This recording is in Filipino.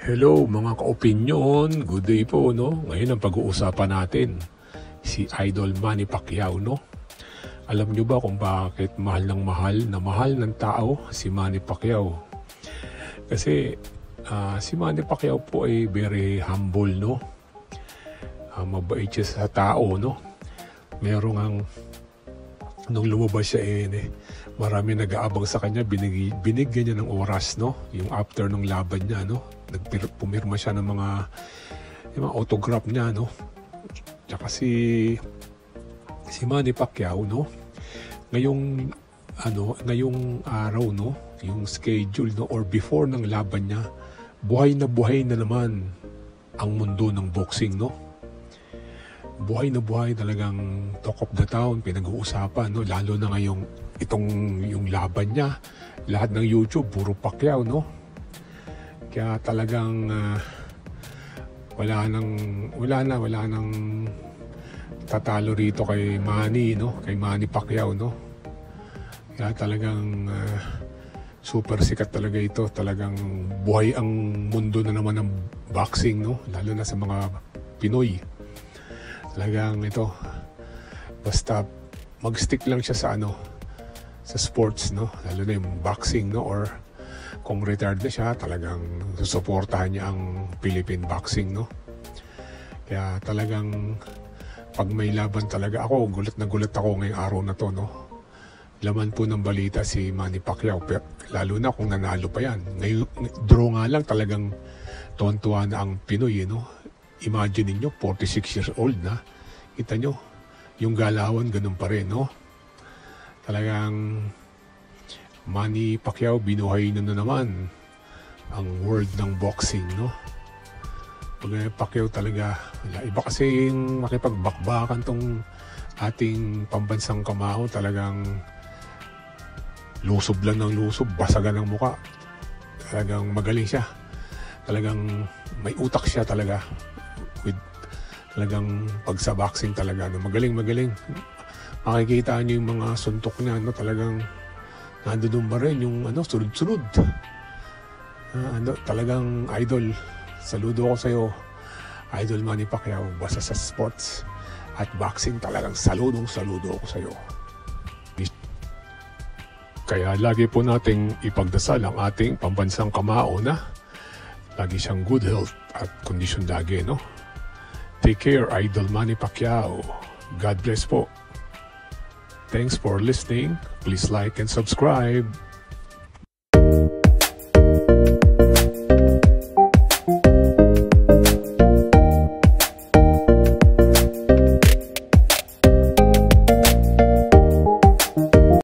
Hello mga ka-opinyon, good day po no. Ngayon ang pag-uusapan natin si Idol Manny Pacquiao no. Alam nyo ba kung bakit mahal ng tao si Manny Pacquiao? Kasi si Manny Pacquiao po ay very humble no. Mabait siya sa tao no. Merong ang nung lumabas siya marami nag-aabang sa kanya, binigyan niya ng oras no, yung after ng laban niya no, pumirma siya ng mga autograph niya no. Tsaka si Manny Pacquiao no, ngayong araw no, yung schedule no or before ng laban niya, buhay na naman ang mundo ng boxing no. Buhay na buhay, talagang talk of the town, pinag-uusapan no, lalo na ngayong yung laban niya, lahat ng YouTube puro Pacquiao no. Kaya talagang wala nang tatalo rito kay Manny no, kay Manny Pacquiao no. Kaya talagang super sikat talaga ito, talagang buhay ang mundo na naman ng boxing no, lalo na sa mga Pinoy. Talagang ito, basta mag-stick lang siya sa sports no, lalo na yung boxing no, or kung retired na siya, talagang susuportahan niya ang Philippine boxing no. Kaya talagang pag may laban talaga ako, gulat ako ngayong araw na to no. Laman po ng balita si Manny Pacquiao, lalo na kung nanalo pa yan. Ngayon, draw nga lang, talagang tuwan-tuwa na ang Pinoy no. Imagine niyo 46 years old na. Kita nyo, yung galawan ganun pa rin, no? Talagang Manny Pacquiao, binuhay na naman ang world ng boxing, no? Pag Pacquiao talaga, iba kasi yung makipagbakbakan tong ating pambansang kamao, talagang lusob lang ng lusob, basagan ng muka. Talagang magaling siya. Talagang may utak siya talaga. With talagang pag sa boxing talaga no, magaling makikita niyo yung mga suntok niya no, talagang nandoon pa rin yung sunod-sunod. Talagang idol, saludo ako sa iyo Idol Manny Pacquiao, basta sa sports at boxing talagang saludo ako sa iyo. Kaya lagi po nating ipagdasal ang ating pambansang kamao na lagi siyang good health at kondisyon lagi no. Take care, Idol Manny Pacquiao. God bless po. Thanks for listening. Please like and subscribe.